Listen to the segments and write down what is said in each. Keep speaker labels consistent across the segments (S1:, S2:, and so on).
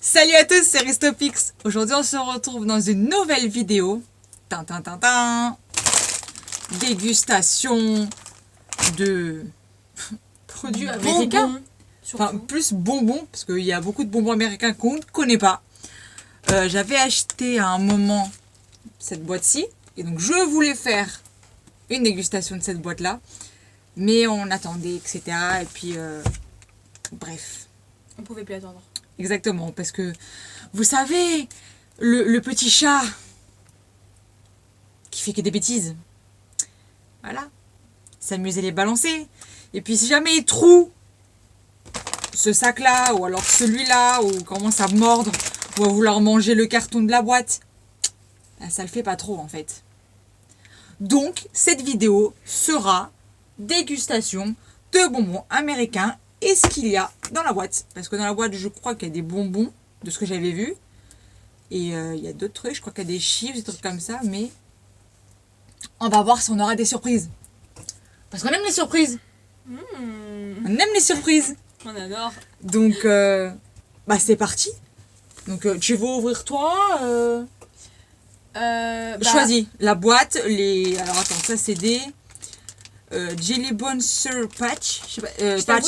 S1: Salut à tous, c'est Ristopix. Aujourd'hui, on se retrouve dans une nouvelle vidéo. Dégustation de
S2: Produits
S1: américains.
S2: américains.
S1: Enfin, plus bonbons, parce qu'il y a beaucoup de bonbons américains qu'on ne connaît pas. J'avais acheté à un moment cette boîte-ci. Et donc, je voulais faire une dégustation de cette boîte-là. Mais on attendait, etc. Et puis, bref.
S2: On pouvait plus attendre.
S1: Exactement, parce que, vous savez, le petit chat qui fait que des bêtises. Voilà. S'amuser les balancer. Et puis, si jamais il trouve ce sac-là, ou alors celui-là, ou commence à mordre, ou à vouloir manger le carton de la boîte, ben, ça le fait pas trop, en fait. Donc, cette vidéo sera dégustation de bonbons américains et ce qu'il y a dans la boîte. Parce que dans la boîte, je crois qu'il y a des bonbons, de ce que j'avais vu. Et il y a d'autres trucs, je crois qu'il y a des chips, des trucs comme ça, mais on va voir si on aura des surprises. Parce qu'on aime les surprises. On aime les surprises.
S2: On adore.
S1: Donc, bah c'est parti. Donc, tu veux ouvrir toi Choisis la boîte, les... Alors, attends, ça c'est des... Jelly Bone Sur Patch. Je sais pas, patch,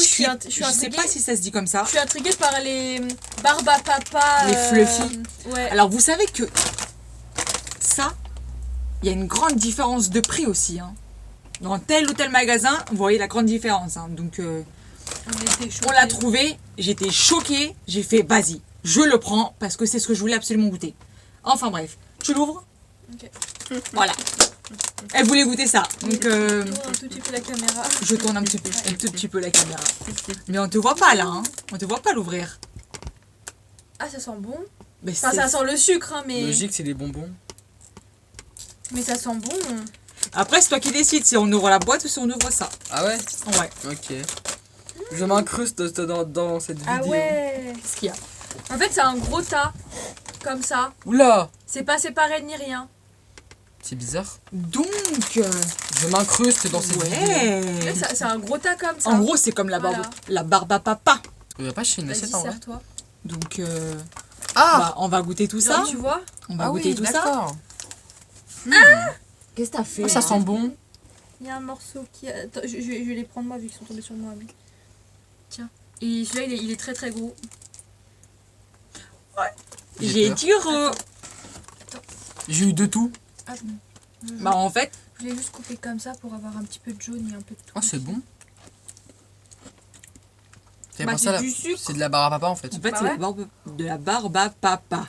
S1: je sais pas si ça se dit comme ça.
S2: Je suis intriguée par les Barba Papa.
S1: Les fluffy.
S2: Ouais.
S1: Alors, vous savez que ça, il y a une grande différence de prix aussi. Hein. Dans tel ou tel magasin, vous voyez la grande différence. Hein. Donc, on l'a trouvé, j'étais choquée. J'ai fait, vas-y, je le prends parce que c'est ce que je voulais absolument goûter. Enfin bref, tu l'ouvres.
S2: Ok.
S1: Voilà. Elle voulait goûter ça. Donc,
S2: Tourne un tout petit peu la caméra.
S1: je tourne un tout petit peu la caméra. Mais on te voit pas là. Hein. On te voit pas l'ouvrir.
S2: Ah, ça sent bon.
S1: Mais
S2: Enfin, ça sent le sucre, hein, mais.
S3: Logique, c'est des bonbons.
S2: Mais ça sent bon.
S1: Après, c'est toi qui décides si on ouvre la boîte ou si on ouvre ça.
S3: Ah ouais?
S1: Ouais.
S3: Ok. Je m'incruste dans cette vidéo.
S2: Ah ouais.
S1: Qu'est-ce qu'il y a?
S2: En fait, c'est un gros tas. Comme ça.
S3: Oula!
S2: C'est pas séparé ni rien.
S3: C'est bizarre.
S1: Donc,
S3: Je m'incruste dans cette vidéo.
S1: ouais.
S2: C'est un gros tas comme ça.
S1: En gros, c'est comme la barbe à papa.
S3: Il n'y a pas chez une
S2: Vas-y,
S3: assiette en vrai.
S2: sers-toi.
S1: Donc,
S3: Ah!
S1: bah, on va goûter tout ça.
S2: Genre, tu vois.
S1: On va
S3: Ah
S1: goûter
S3: oui,
S1: tout ça.
S3: d'accord.
S1: Qu'est-ce que t'as fait?
S3: Ah, ça sent bon.
S2: Il y a un morceau qui. Attends, je vais les prendre moi vu qu'ils sont tombés sur moi. Mais... Tiens. Et celui-là, il est très très gros.
S1: J'ai
S3: peur.
S1: dur.
S3: J'ai eu de tout.
S2: Ah,
S1: Bah, en fait,
S2: je l'ai juste coupé comme ça pour avoir un petit peu de jaune et un peu de tout.
S3: Ah, c'est bon. C'est
S2: Bah,
S3: pour
S2: c'est
S3: ça, là.
S2: du sucre.
S3: C'est de la barre à papa en fait.
S1: c'est
S2: ouais.
S1: de la barbe à papa.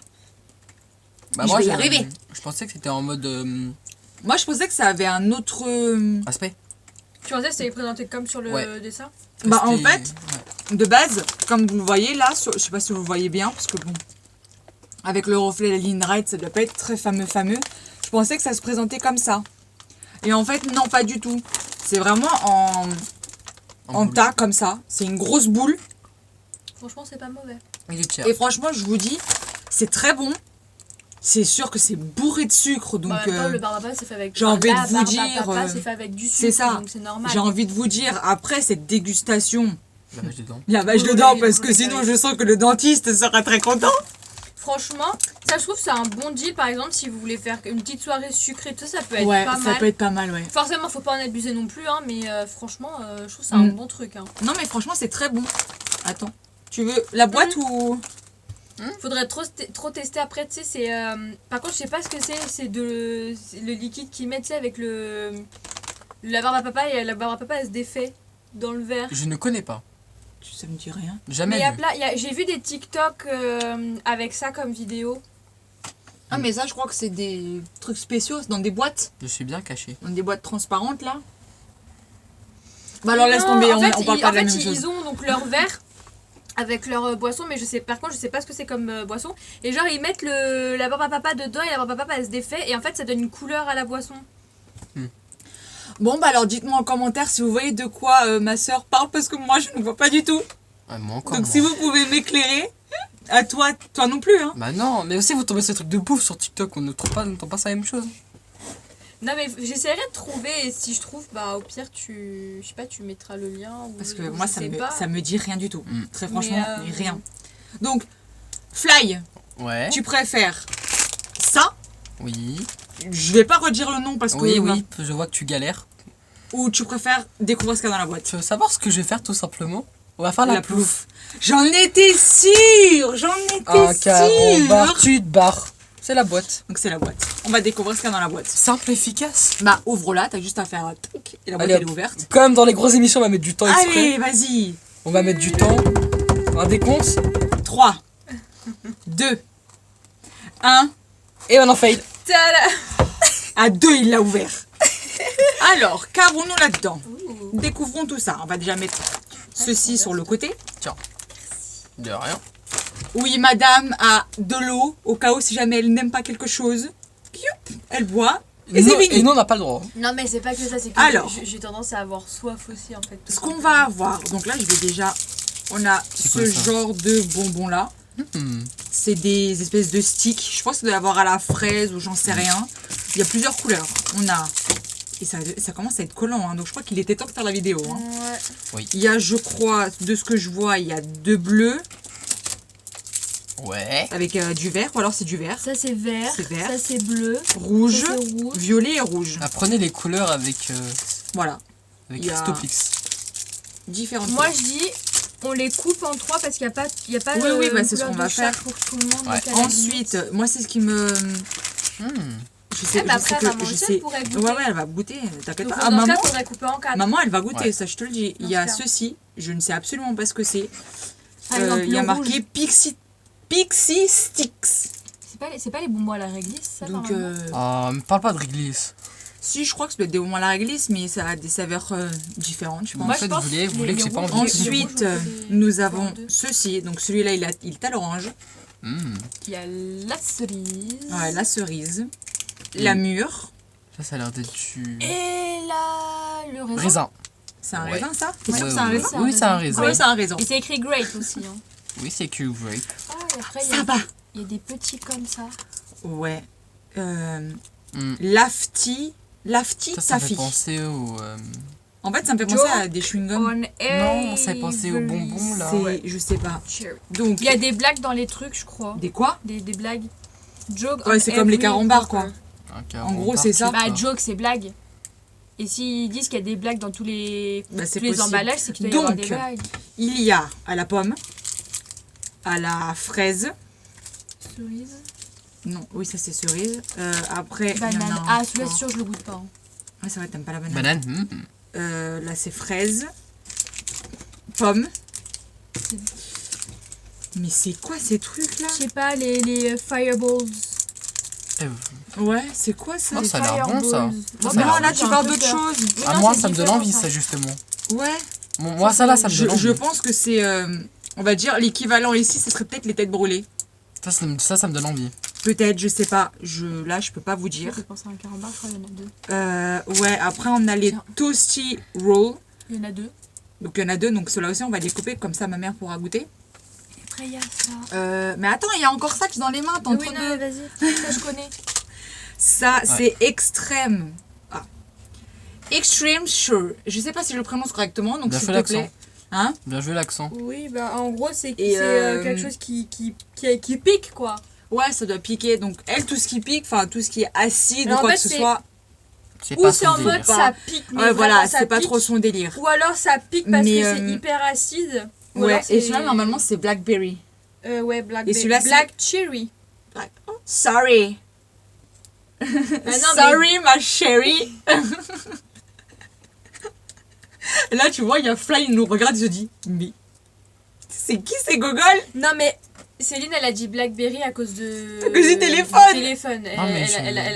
S3: Bah,
S1: Je
S3: moi,
S1: vais y
S3: j'ai-
S1: arriver.
S3: Je pensais que c'était en mode
S1: Moi, je pensais que ça avait un autre.
S3: aspect.
S2: Tu pensais que c'était présenté comme sur le
S3: Ouais.
S2: dessin?
S1: Bah, en
S3: C'était-
S1: fait,
S3: ouais.
S1: de base, comme vous le voyez là, je sais pas si vous le voyez bien, parce que bon, avec le reflet de la ligne right, ça doit pas être très fameux. Je pensais que ça se présentait comme ça. Et en fait, non, pas du tout. C'est vraiment en
S3: boule.
S1: tas comme ça. C'est une grosse boule.
S2: Franchement, c'est pas mauvais.
S3: Il est cher.
S1: Et franchement, je vous dis, c'est très bon. C'est sûr que c'est bourré de sucre, donc
S2: Bah, en même temps, le barbapapa, c'est fait avec.
S1: j'ai envie de
S2: la
S1: vous
S2: barbapapa,
S1: dire,
S2: c'est fait avec du sucre.
S1: c'est ça.
S2: Donc c'est normal.
S1: j'ai envie de vous dire, après cette dégustation,
S3: La vache dedans.
S1: la vache
S2: Oui,
S1: dedans,
S2: oui,
S1: parce
S2: oui,
S1: que
S2: oui,
S1: sinon
S2: oui.
S1: je sens que le dentiste sera très content.
S2: Franchement, ça, je trouve que c'est un bon deal. Par exemple, si vous voulez faire une petite soirée sucrée, tout ça, ça peut être
S1: Ouais,
S2: pas
S1: ça
S2: mal.
S1: peut être pas mal, ouais.
S2: Forcément, faut pas en abuser non plus, hein, mais franchement, je trouve que c'est un bon truc. Hein.
S1: Non, mais franchement, c'est très bon. Attends, tu veux la boîte ou...
S2: Faudrait trop tester après, tu sais, c'est... Par contre, je sais pas ce que c'est c'est le liquide qu'ils mettent, tu sais, avec la barbe à papa, et la barbe à papa, elle se défait dans le verre.
S3: Je ne connais pas.
S1: Ça me dit rien.
S2: Mais
S3: Jamais
S2: il y a
S3: vu.
S2: j'ai vu des TikTok avec ça comme vidéo.
S1: Ah, mais ça, je crois que c'est des trucs spéciaux dans des boîtes.
S3: Je suis bien caché.
S1: Dans des boîtes transparentes, là. Bah alors, laisse
S2: Non,
S1: tomber,
S2: en fait,
S1: on parle pas de la même
S2: ils
S1: chose.
S2: ont donc leur verre avec leur boisson, mais par contre, je sais pas ce que c'est comme boisson. Et genre, ils mettent la barbe à papa dedans et la barbe à papa, elle se défait. Et en fait, ça donne une couleur à la boisson.
S1: Bon, bah alors, dites-moi en commentaire si vous voyez de quoi ma soeur parle, parce que moi, je ne vois pas du tout.
S3: Ah, moi encore.
S1: Donc,
S3: moi.
S1: si vous pouvez m'éclairer, à toi non plus, hein.
S3: Bah non, mais aussi vous tombez sur des trucs de bouffe sur TikTok, on n'entend pas la même chose.
S2: Non, mais j'essaierai de trouver. Et si je trouve, bah au pire, je sais pas, tu mettras le lien. Ou,
S1: Parce que
S2: ou
S1: moi,
S2: je
S1: ça
S2: sais pas.
S1: me dit rien du tout. Très franchement,
S2: Mais,
S1: rien. Donc, Fly,
S3: Ouais.
S1: tu préfères ça?
S3: Oui.
S1: Je vais pas redire le nom parce que...
S3: Oui, oui, je vois que tu galères.
S1: Ou tu préfères découvrir ce qu'il y a dans la boîte?
S3: Tu veux savoir ce que je vais faire tout simplement? On va faire la plouffe.
S1: J'en étais sûre.
S3: Un carreau, barre, tu te barres. C'est la boîte.
S1: Donc c'est la boîte. On va découvrir ce qu'il y a dans la boîte.
S3: Simple et efficace.
S1: Bah ouvre-la, t'as juste à faire un truc et la boîte
S3: Allez,
S1: elle est ouverte.
S3: Comme dans les grosses émissions, on va mettre du temps exprès.
S1: Allez, vas-y.
S3: On va mettre du temps. Un décompte.
S1: 3, 2, 1.
S3: Et on en fail.
S2: Tada.
S1: À 2, il l'a ouvert. Alors, qu'avons-nous là-dedans? Découvrons tout ça. On va déjà mettre ceci sur le côté.
S3: Tiens. De rien.
S1: Oui, madame a de l'eau au cas où si jamais elle n'aime pas quelque chose. Youp, elle boit. Et c'est fini.
S3: Et nous, on n'a pas le droit.
S2: Non mais c'est pas que ça, c'est que
S1: Alors.
S2: j'ai tendance à avoir soif aussi en fait.
S1: Ce qu'on va avoir, donc là je vais déjà, on a
S3: C'est
S1: ce
S3: quoi, ça
S1: genre de bonbons là.
S3: Hmm.
S1: C'est des espèces de sticks. Je pense qu'il doit y avoir à la fraise ou j'en sais rien. Il y a plusieurs couleurs. On a, et ça commence à être collant, hein, donc je crois qu'il était temps de faire la vidéo. Hein.
S2: Ouais.
S1: Il y a, je crois, de ce que je vois, il y a 2 bleus
S3: Ouais.
S1: avec du vert, ou alors c'est du vert.
S2: Ça c'est vert,
S1: C'est vert.
S2: ça c'est bleu,
S1: Rouge,
S2: ça, c'est rouge.
S1: violet et rouge.
S3: Apprenez les couleurs avec
S1: Voilà, il y a-
S3: Crystopix.
S1: différentes
S2: Moi
S1: couleurs.
S2: je dis on les coupe en 3 parce qu'il n'y a pas,
S1: Oui,
S2: de
S1: oui, bah, c'est ce
S2: couleur
S1: qu'on
S2: de
S1: va
S2: chaque
S1: faire.
S2: pour tout le monde.
S3: Ouais.
S2: donc à la
S1: Ensuite,
S2: limite.
S1: moi c'est ce qui me...
S3: Hmm.
S1: Je sais,
S2: bah
S1: je sais
S2: après,
S1: que...
S2: maman
S1: Je
S2: aussi,
S1: sais...
S2: elle pourrait goûter.
S1: Ouais, elle va goûter, t'inquiète
S2: Donc
S1: pas. Ah,
S2: dans ce
S1: maman,
S2: cas, faudrait couper en 4.
S1: maman, elle va goûter,
S3: Ouais.
S1: ça je te le dis. Il y
S2: Dans
S1: a
S2: ce cas.
S1: ceci, je ne sais absolument pas ce que c'est.
S2: Par exemple,
S1: Il y a
S2: le
S1: marqué
S2: rouge.
S1: Pixie Sticks.
S2: C'est pas les bonbons à la réglisse, ça
S1: Donc,
S2: normalement.
S3: Ah, me parle pas de réglisse.
S1: si, je crois que ça doit être des bonbons à la réglisse, mais ça a des saveurs différentes, je pense.
S3: Moi, en fait, vous voulez que j'ai pas envie de-
S1: Ensuite, nous avons ceci. Donc celui-là, il est à l'orange.
S3: Hmm.
S2: Il y a la cerise.
S1: Ouais, la cerise. La mûre.
S3: Ça a l'air d'être du
S2: Et là, le raisin.
S3: raisin.
S1: C'est un
S3: Ouais.
S1: raisin, ça? T'es
S3: Ouais,
S1: sûr que
S3: ouais,
S1: c'est un
S3: ouais.
S1: raisin?
S3: Oui, c'est un
S1: Ah
S3: raisin.
S1: ouais, c'est un raisin.
S2: Et c'est écrit grape aussi. Hein.
S3: Oui, c'est que grape.
S2: Ah, et après,
S1: Ça va.
S2: il y a des petits comme ça.
S1: Ouais.
S3: Hmm.
S1: Lafty
S3: Ça fait
S1: Taffy.
S3: penser au...
S1: En fait, ça me fait penser à des chewing-gums.
S3: Non, ça fait penser aux bonbons, là.
S1: C'est, je sais pas.
S2: Cherry.
S1: Donc,
S2: Il y a des blagues dans les trucs, je crois.
S1: des quoi?
S2: Des blagues. Joke
S1: Ouais,
S2: on
S1: c'est comme les
S2: every
S1: carambars, quoi.
S2: burger.
S3: Un carreau
S1: En gros, c'est ça.
S2: Bah, joke, c'est blague. Et s'ils disent qu'il y a des blagues dans tous les,
S1: Bah, c'est
S2: tous les
S1: possible.
S2: emballages, c'est qu'il doit y avoir des
S1: Donc,
S2: blagues.
S1: Il y a à la pomme, à la fraise.
S2: Cerise.
S1: Non, oui, ça c'est cerise. Après, il y en
S2: Banane.
S1: a
S2: Ah,
S1: encore.
S2: celui-là, c'est sûr, je le goûte pas. Hein.
S1: Ouais, c'est vrai, t'aimes pas la banane.
S3: Banane.
S1: Là, c'est fraise. Pomme. Mais c'est quoi ces trucs-là?
S2: Je sais pas, les fireballs.
S1: Ouais, c'est quoi ça?
S3: Oh,
S2: Les
S3: ça a l'air bon, ça.
S2: fireballs.
S3: Ça,
S2: Ouais,
S3: ça a
S2: mais
S3: l'air
S1: Non, là,
S3: bon.
S1: tu parles d'autre chose.
S2: Oui,
S3: Ah,
S2: non,
S3: moi,
S2: c'est
S3: ça me donne
S2: différent,
S3: envie,
S2: ça.
S3: ça, justement.
S1: Ouais.
S3: Moi, ça, là, ça me donne
S1: Je
S3: envie.
S1: pense que c'est, on va dire, l'équivalent ici, ce serait peut-être les têtes brûlées.
S3: Ça me donne envie.
S1: Peut-être, je sais pas. Là, je peux pas vous
S2: J'ai
S1: dire.
S2: pensé à un carambar, je crois qu'il y en a deux.
S1: Ouais, après, on a les
S2: Tiens.
S1: Toasty Roll.
S2: Il y en a deux.
S1: Donc, il y en a 2. Donc, ceux-là aussi, on va les couper. Comme ça, ma mère pourra goûter.
S2: Et après, il y a ça.
S1: Mais attends, il y a encore ça que j'ai dans les mains. T'es
S2: Oui,
S1: entre
S2: non,
S1: deux.
S2: vas-y. Ça, je connais.
S1: Ça, c'est extrême. Ah. Extreme Sure. Je sais pas si je le prononce correctement. Donc,
S3: Bien
S1: s'il
S3: fait
S1: te
S3: l'accent.
S1: plaît. Hein?
S3: Bien joué l'accent.
S2: Oui, bah en gros, c'est
S1: Et,
S2: quelque chose qui pique, quoi.
S1: Ouais, ça doit piquer. Donc, elle, tout ce qui pique, enfin, tout ce qui est acide
S2: Alors,
S1: ou
S2: en
S1: quoi
S2: fait,
S1: que ce
S2: c'est-
S1: soit.
S3: C'est
S2: Ou
S3: pas
S2: c'est
S3: son
S2: en mode
S3: délire.
S2: ça pique, mais
S1: Ouais, voilà,
S2: vraiment, ça
S1: c'est pas
S2: pique.
S1: trop son délire.
S2: Ou alors ça pique parce
S1: Mais,
S2: que c'est hyper acide. Ou
S1: Ouais,
S2: alors
S1: et
S2: c'est-
S1: celui-là, normalement, c'est Blackberry.
S2: Ouais, black,
S1: Et celui-là, c'est-
S2: black cherry.
S1: Oh, sorry.
S2: Ah non,
S1: Sorry, ma chérie. Et là, tu vois, il y a Fly, il nous regarde, il se dit, mais c'est qui ces gogoles?
S2: Non, mais Céline, elle a dit Blackberry à cause de.
S1: À cause du téléphone.
S2: téléphone.
S3: Ah, mais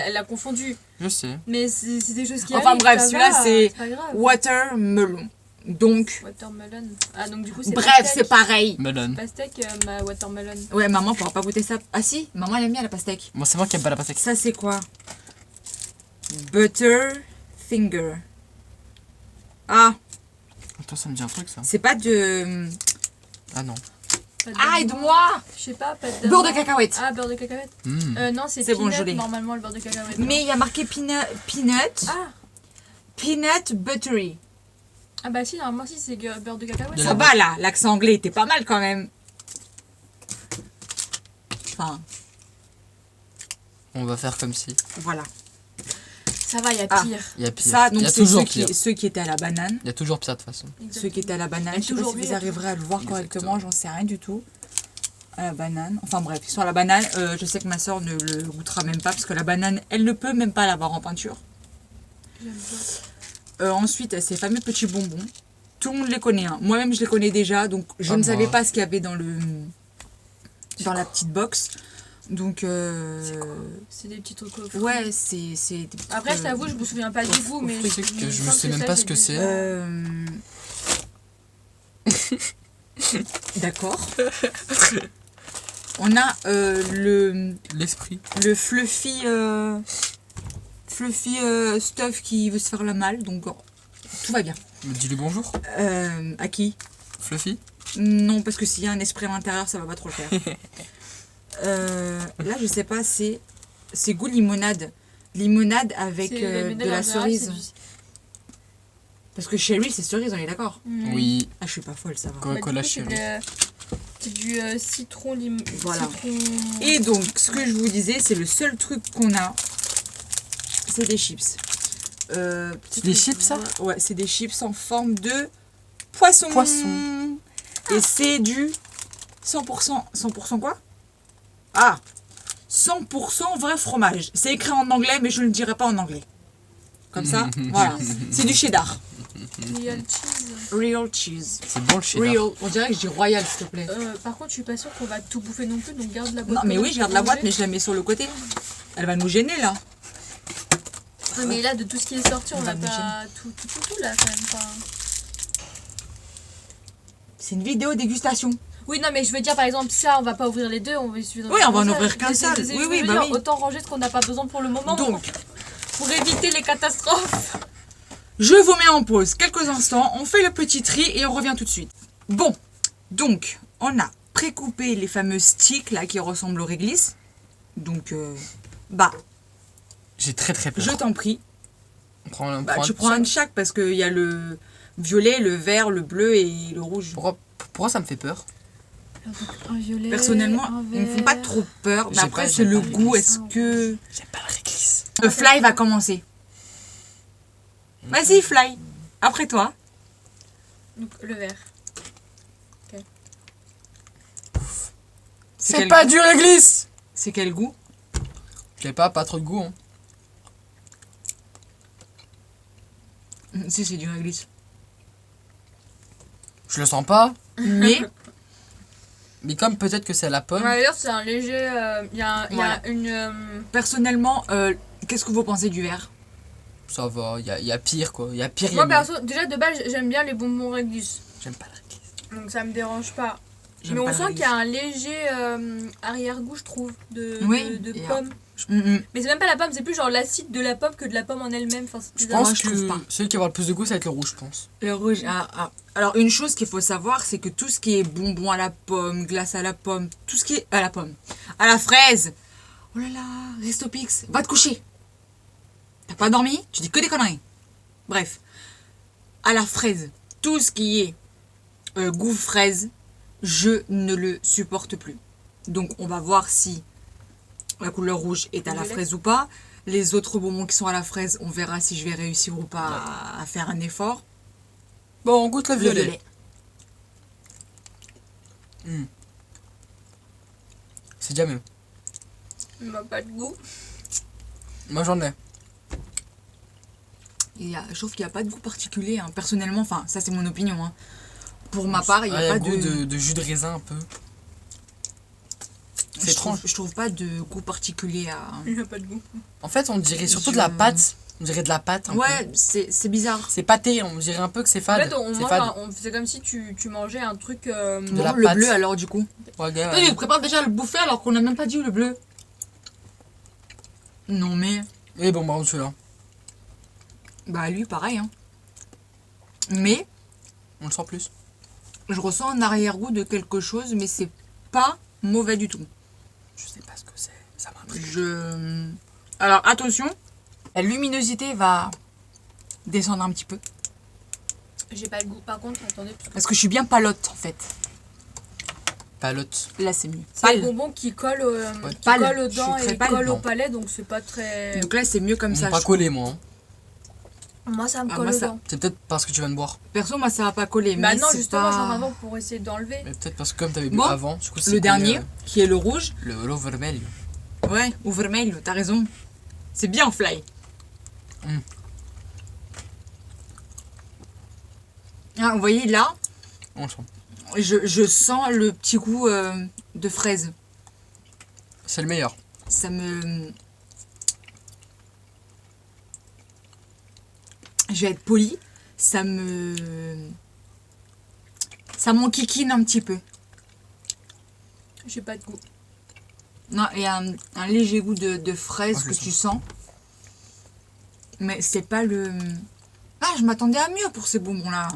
S2: Elle a confondu.
S3: Je sais.
S2: Mais c'est des choses qui
S1: Enfin,
S2: arrivent,
S1: bref,
S2: ça
S1: celui-là,
S2: va,
S1: c'est
S2: pas grave.
S1: Watermelon. Donc,
S2: Watermelon. Ah, donc du coup, c'est.
S1: bref,
S2: pastèque.
S1: c'est pareil.
S3: Melon.
S2: Pastèque, ma watermelon.
S1: Ouais, maman pourra pas goûter ça. Ah si, maman elle aime bien la pastèque.
S3: Moi, c'est moi qui aime pas la pastèque.
S1: Ça, c'est quoi? Butterfinger. Ah,
S3: Attends, ça me dit un truc, ça.
S1: c'est pas de...
S3: Ah non.
S2: Pas de
S1: Ah,
S2: beurre.
S1: aide-moi!
S2: Je sais pas, pas de.
S1: Beurre de cacahuète.
S2: Ah, beurre de cacahuète. Non, c'est
S1: C'est bon,
S2: peanut,
S1: je l'ai.
S2: normalement, le beurre de cacahuète.
S1: Mais il y a marqué peanut.
S2: Ah,
S1: Peanut buttery.
S2: ah bah si, normalement, si, c'est beurre de cacahuète.
S3: De
S1: Ça va là, l'accent anglais était pas mal quand même. Enfin,
S3: On va faire comme si.
S1: voilà.
S2: Ça va, il y a
S1: Ah.
S2: pire.
S3: Il y a pire.
S1: Ça,
S3: Il
S1: donc,
S3: y a
S1: c'est
S3: toujours
S1: ceux
S3: pire.
S1: ceux qui étaient à la banane.
S3: Il y a toujours pire de toute façon.
S1: Ceux qui étaient à la banane.
S2: Et
S1: Je sais pas
S2: toujours
S1: si
S2: mieux,
S1: vous arriverez à le voir correctement,
S3: Exactement.
S1: j'en sais rien du tout. À la banane. Enfin bref, ils sont à la banane. Je sais que ma soeur ne le goûtera même pas parce que la banane, elle ne peut même pas l'avoir en peinture.
S2: J'aime pas.
S1: Ensuite, ces fameux petits bonbons. Tout le monde les connaît. Hein. Moi-même, je les connais déjà. Donc, je
S3: Ah,
S1: ne
S3: moi.
S1: savais pas ce qu'il y avait dans la petite box. Donc,
S2: C'est des petits trucs au fruits.
S1: ouais, c'est des petits
S2: Après,
S1: trucs,
S2: je t'avoue, je me souviens pas du goût, mais.
S3: Tu sais que
S2: il me
S3: je me
S2: semble
S3: sais même
S2: ça,
S3: pas
S2: j'ai
S3: ce que
S2: déjà-
S3: c'est.
S1: D'accord. On a
S3: L'esprit.
S1: le fluffy, stuff qui veut se faire la malle. Donc, tout va bien.
S3: Dis-lui bonjour.
S1: À qui?
S3: Fluffy.
S1: Non, parce que s'il y a un esprit à l'intérieur, ça va pas trop le faire. Là, je sais pas, c'est goût limonade. Limonade avec
S2: C'est les
S1: de
S2: médailles
S1: la
S2: en général,
S1: cerise.
S2: c'est
S1: Parce que Sherry, c'est cerise, on est d'accord?
S2: du-
S3: Oui.
S1: Ah, je suis pas folle, ça va.
S3: Quoi. Coca-Cola
S2: du coup,
S3: Cherry.
S2: c'est du citron lim.
S1: Voilà.
S2: Citron...
S1: Et donc, ce que je vous disais, c'est le seul truc qu'on a, c'est des chips.
S3: Des chips, ça?
S1: Ouais, c'est des chips en forme de poisson.
S3: Poisson.
S1: Et c'est du 100%. 100% quoi? Ah! 100% vrai fromage. C'est écrit en anglais, mais je ne le dirai pas en anglais. Comme ça, voilà. C'est du cheddar.
S2: Real cheese.
S1: Real cheese.
S3: C'est bon le cheddar.
S1: Real. On dirait que je dis royal, s'il te plaît.
S2: Par contre, je suis pas sûre qu'on va tout bouffer non plus, donc garde la boîte.
S1: Non, mais
S2: pour
S1: oui, je garde la boîte,
S2: manger.
S1: mais je la mets sur le côté. Elle va nous gêner, là.
S2: Ouais, mais là, de tout ce qui est sorti, on
S1: va
S2: a
S1: nous
S2: pas tout là quand même. Enfin...
S1: C'est une vidéo dégustation.
S2: Oui, non, mais je veux dire, par exemple, ça, on va pas ouvrir les deux, on va suivre.
S1: Oui, on va en ouvrir qu'un seul.
S2: Je
S1: Oui,
S2: veux
S1: oui,
S2: dire,
S1: bah oui.
S2: Autant ranger ce qu'on n'a pas besoin pour le moment.
S1: Donc,
S2: Pour éviter les catastrophes.
S1: je vous mets en pause quelques instants, on fait le petit tri et on revient tout de suite. Bon, donc, on a précoupé les fameux sticks là qui ressemblent au réglisse. Donc, bah,
S3: J'ai très très peur.
S1: je t'en prie.
S3: On prend un.
S1: Bah, tu prends un de chaque parce qu'il y a le violet, le vert, le bleu et le rouge.
S3: Pourquoi ça me fait peur?
S2: Un violet.
S1: Personnellement,
S2: un
S1: ils me font pas trop peur. Mais
S3: J'ai
S1: après,
S3: pas-
S1: c'est
S3: j'aime
S1: le
S3: pas les
S1: goût.
S2: réglisse.
S1: Est-ce que.
S3: J'aime pas la réglisse.
S1: Le fly va commencer. Vas-y, fly. Après toi.
S2: Donc, le vert.
S1: C'est
S3: C'est
S1: quel
S3: pas
S1: goût
S3: du réglisse.
S1: C'est quel goût?
S3: Je l'ai pas trop de goût. Hein.
S1: Si, c'est du réglisse.
S3: Je le sens pas.
S1: Mais.
S3: Mais comme peut-être que c'est la pomme.
S2: Ouais, d'ailleurs, c'est un léger. Il y a
S1: Voilà.
S2: une.
S1: Personnellement, qu'est-ce que vous pensez du verre?
S3: Ça va, il y a pire quoi. Il y a pire.
S2: Moi,
S3: y a mieux.
S2: perso, déjà de base, j'aime bien les bonbons réglisse.
S3: J'aime pas la réglisse.
S2: Donc, ça me dérange pas.
S1: J'aime
S2: Mais on
S1: pas la
S2: sent qu'il y a
S1: réglisse.
S2: un léger arrière-goût, je trouve, de
S1: Oui,
S2: de
S1: et
S2: pomme.
S1: Mm.
S2: Mais c'est même pas la pomme, c'est plus genre l'acide de la pomme que de la pomme en elle-même. Enfin, c'est
S3: Je
S2: bizarre.
S3: pense
S1: Moi, je trouve
S3: que
S1: pas.
S3: celui qui va avoir le plus de goût, ça va être le rouge, je pense.
S1: Le rouge. Alors, une chose qu'il faut savoir, c'est que tout ce qui est bonbon à la pomme, glace à la pomme, tout ce qui est à la pomme, à la fraise. Oh là là, Restopix, va te coucher. T'as pas dormi? Tu dis que des conneries. Bref, à la fraise, tout ce qui est goût fraise, je ne le supporte plus. Donc, on va voir si la couleur rouge est à la
S2: Violet.
S1: fraise ou pas. Les autres bonbons qui sont à la fraise, on verra si je vais réussir ou pas à faire un effort.
S3: Bon, on goûte le
S1: Le
S3: violet. C'est déjà mieux.
S2: Il m'a pas de goût.
S3: Moi j'en ai.
S1: Je trouve qu'il n'y a pas de goût particulier, hein. Personnellement, enfin, ça c'est mon opinion. Hein. Pour ma part, il n'y
S3: Ah,
S1: a pas
S3: goût
S1: de...
S3: de jus de raisin un peu. C'est
S1: je
S3: étrange.
S1: trouve pas de goût particulier à...
S2: Il a pas de goût.
S3: En fait, on dirait surtout de la pâte. On dirait de la pâte. un peu.
S1: Ouais, c'est bizarre.
S3: C'est pâté, on dirait un peu que c'est
S2: En
S3: fade.
S2: fait, on
S3: C'est
S2: mange
S3: fade.
S2: c'est comme si tu mangeais un truc.
S3: De
S1: Bon,
S3: la
S1: le
S3: pâte.
S1: bleu alors du coup.
S3: Ouais, gars,
S1: Toi, tu prépares déjà le bouffer alors qu'on n'a même pas dit le bleu. Non mais...
S3: Oui, bon, bah, celui-là.
S1: Bah lui, pareil. Hein. Mais,
S3: On le sent plus.
S1: je ressens un arrière-goût de quelque chose, mais c'est pas mauvais du tout.
S3: Je sais pas ce que c'est. Ça m'intrigue.
S1: Alors attention, la luminosité va descendre un petit peu.
S2: J'ai pas le goût. Par contre, attendez.
S1: Parce que je suis bien palote en fait.
S3: palote.
S1: Là, c'est mieux.
S2: C'est le
S1: Pâle.
S2: bonbon qui colle, qui
S1: Pâle.
S2: colle aux
S1: Je
S2: dents
S1: suis très
S2: et
S1: pâle.
S2: colle au
S3: Non.
S2: palais, donc c'est pas très.
S1: Donc là, c'est mieux comme
S3: Ils
S1: ça.
S3: m'ont pas
S1: je
S3: collé, moi. Hein.
S2: Moi, ça me
S1: Ah,
S2: colle
S1: moi,
S2: aux
S1: ça-
S2: dents.
S3: C'est peut-être parce que tu viens de boire.
S1: trouve. Perso, moi, ça va pas coller.
S2: Bah
S1: mais
S2: non,
S1: c'est
S2: justement,
S1: pas...
S2: j'en ai un avant pour essayer d'enlever.
S3: Mais peut-être parce que comme t'avais bu
S1: Moi,
S3: avant, du coup, c'est
S1: Le
S3: collé,
S1: dernier, qui est le rouge.
S3: le vermelho.
S1: Ouais, ou vermelho, t'as raison. C'est bien, Fly.
S3: Mm.
S1: Ah, vous voyez, là,
S3: On sent.
S1: je sens le petit goût de fraise.
S3: C'est le meilleur.
S1: Ça me... Je vais être polie. Ça m'enquiquine un petit peu.
S2: J'ai pas de goût.
S1: Non, il y a un léger goût de fraise
S3: Ah, je
S1: que
S3: le
S1: tu
S3: sens.
S1: sens. Mais c'est pas le... Ah, je m'attendais à mieux pour ces bonbons-là.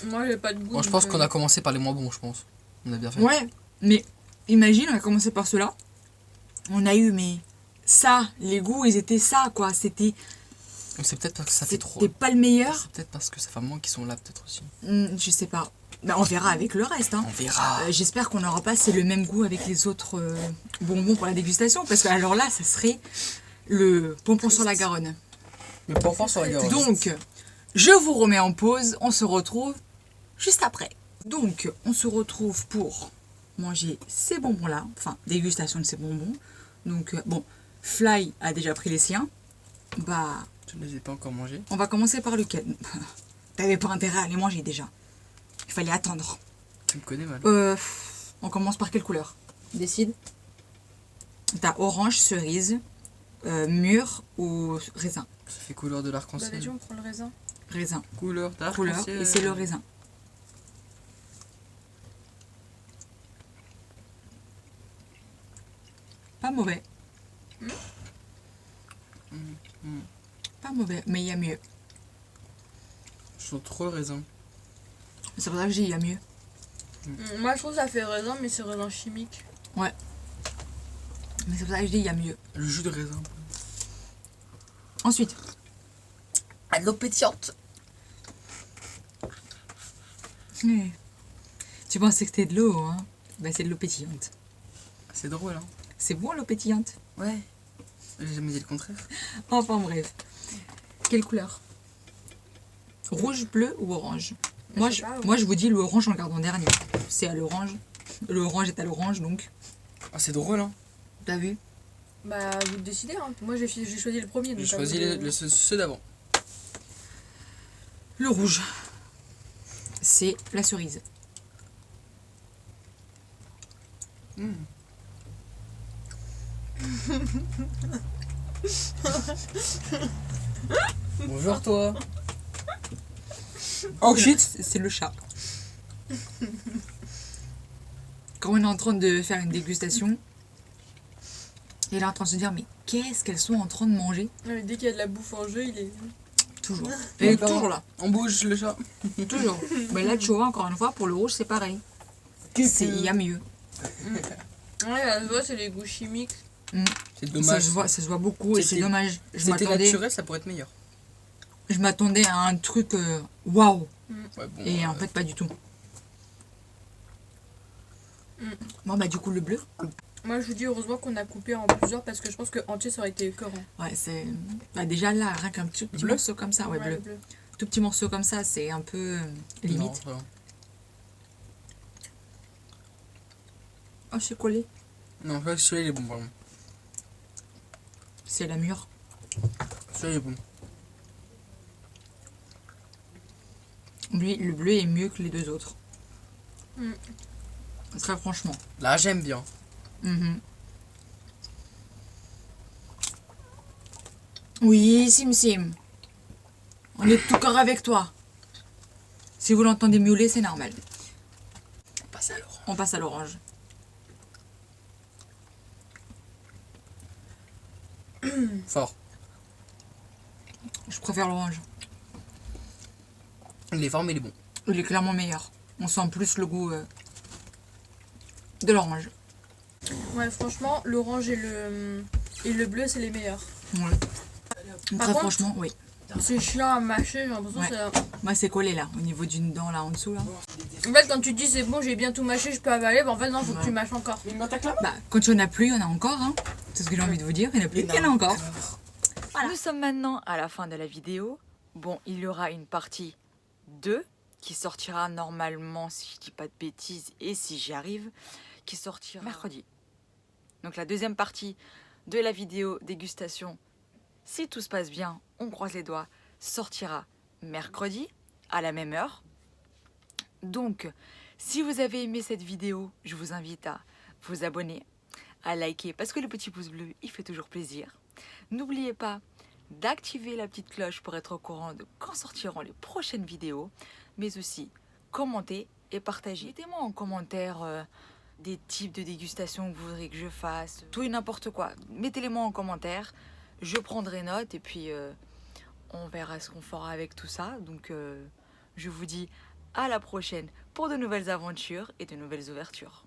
S2: Moi, j'ai pas de goût.
S3: Bon, je pense qu'on a commencé par les moins bons, je pense. On a bien fait.
S1: Ouais, mais imagine, on a commencé par ceux-là. On a eu, mais ça, les goûts, ils étaient ça, quoi. C'était
S3: Donc c'est peut-être parce que ça fait trop.
S1: c'était pas le meilleur.
S3: C'est peut-être parce que ça fait un moment qu'ils sont là, peut-être aussi.
S1: Je sais pas. Bah, on verra avec le reste. Hein.
S3: On verra.
S1: J'espère qu'on n'aura pas c'est le même goût avec les autres bonbons pour la dégustation. Parce que alors là, ça serait le pompon sur la Garonne.
S3: Mais pas fort sur la Garonne.
S1: Donc, je vous remets en pause. On se retrouve juste après. Donc, on se retrouve pour manger ces bonbons-là. Enfin, dégustation de ces bonbons. Donc, bon, Fly a déjà pris les siens. Bah,
S3: Je ne les ai pas encore mangés.
S1: on va commencer par lequel? T'avais pas intérêt à les manger déjà. Il fallait attendre.
S3: Tu me connais mal.
S1: On commence par quelle couleur? Décide. T'as orange, cerise, mûr ou raisin?
S3: Ça fait couleur de
S2: Bah,
S3: l'arc-en-ciel.
S2: vas-y, on prend le raisin.
S1: Raisin.
S3: Couleur
S1: Couleur,
S3: d'arc-en-ciel.
S1: et c'est le raisin. Pas mauvais. Pas mauvais, mais il y a mieux.
S3: Je sens trop le raisin.
S1: C'est pour ça que j'ai dit il y a mieux.
S2: Moi, je trouve que ça fait raisin, mais c'est raisin chimique.
S1: Mais c'est pour ça que je dis il y a mieux.
S3: Le jus de raisin.
S1: Ensuite,
S3: Ah, de l'eau pétillante.
S1: tu pensais que c'était de l'eau, hein? Bah, c'est de l'eau pétillante.
S3: C'est drôle, hein.
S1: C'est bon l'eau pétillante?
S3: Ouais. J'ai jamais dit le contraire.
S1: Enfin bref. Quelle couleur? Rouge, bleu ou orange? Moi,
S2: Je sais pas,
S1: moi je vous dis le orange en garde en dernier. C'est à l'orange. Le orange est à l'orange donc.
S3: Ah, c'est drôle, hein.
S1: T'as vu?
S2: Bah, vous décidez, hein. Moi, j'ai choisi le premier.
S3: J'ai
S2: donc à
S3: choisi
S2: vous de-
S3: ceux d'avant.
S1: Le rouge. C'est la cerise.
S3: Bonjour, toi.
S1: Oh shit, c'est le chat. Quand on est en train de faire une dégustation, il est en train de se dire mais qu'est-ce qu'elles sont en train de manger?
S2: Ouais, dès qu'il y a de la bouffe en jeu, il est.
S1: Toujours. Et
S3: Encore.
S1: toujours là.
S3: On bouge le chat.
S1: Toujours. Mais là tu vois encore une fois pour le rouge c'est pareil. Il y a mieux.
S2: Ouais, ça se voit, c'est les goûts chimiques.
S3: C'est dommage.
S1: Ça se voit beaucoup et c'est dommage.
S3: C'était naturel, ça pourrait être meilleur.
S1: Je m'attendais à un truc waouh.
S3: Ouais, bon,
S1: Et en fait pas du tout. Bon bah du coup le bleu.
S2: Moi, je vous dis heureusement qu'on a coupé en plusieurs parce que je pense que entier ça aurait été écœurant.
S1: Ouais c'est. Bah déjà là, rien qu'un petit
S3: Bleu
S1: morceau comme ça, ouais,
S2: le
S1: bleu.
S2: bleu.
S1: Tout petit morceau comme ça, c'est un peu limite.
S3: Non, ça va.
S1: Oh c'est collé.
S3: Non, je crois que celui-là il est bon, vraiment.
S1: C'est la mûre.
S3: Celui-là il est bon.
S1: Lui, le bleu est mieux que les deux autres.
S2: Mm.
S1: Très franchement.
S3: Là, j'aime bien.
S1: Mhm. Oui, Sim Sim. On est tout cœur avec toi. Si vous l'entendez miauler, c'est normal.
S3: On passe à l'orange.
S1: On passe à l'orange.
S3: Fort.
S1: Je préfère l'orange.
S3: Il est fort, mais il est bon.
S1: Il est clairement meilleur. On sent plus le goût de l'orange.
S2: Ouais, franchement, l'orange et le bleu, c'est les meilleurs.
S1: Ouais.
S2: Par
S1: Très
S2: contre-
S1: franchement, oui.
S2: C'est chiant à mâcher, j'ai l'impression
S1: Ouais.
S2: que ça...
S1: Moi, c'est collé là, au niveau d'une dent là en dessous là.
S2: En fait, quand tu dis c'est bon, j'ai bien tout mâché, je peux avaler, bah en fait non, faut que
S1: Ouais.
S2: tu mâches encore.
S4: Il m'attaque là.
S1: Bah, quand il n'y en a plus, il y en a encore. Hein. C'est ce que j'ai envie de vous dire. Il n'y en a plus, il y en a encore.
S5: Nous sommes maintenant à la fin de la vidéo. Bon, il y aura une partie 2 qui sortira normalement, si je dis pas de bêtises et si j'y arrive, qui sortira mercredi. Donc la deuxième partie de la vidéo dégustation, si tout se passe bien, on croise les doigts, sortira mercredi à la même heure. Donc, si vous avez aimé cette vidéo, je vous invite à vous abonner, à liker, parce que le petit pouce bleu, il fait toujours plaisir. N'oubliez pas d'activer la petite cloche pour être au courant de quand sortiront les prochaines vidéos, mais aussi commenter et partager. Mettez-moi en commentaire des types de dégustation que vous voudriez que je fasse, tout et n'importe quoi. Mettez-les moi en commentaire, je prendrai note et puis on verra ce qu'on fera avec tout ça. Donc je vous dis à la prochaine pour de nouvelles aventures et de nouvelles ouvertures.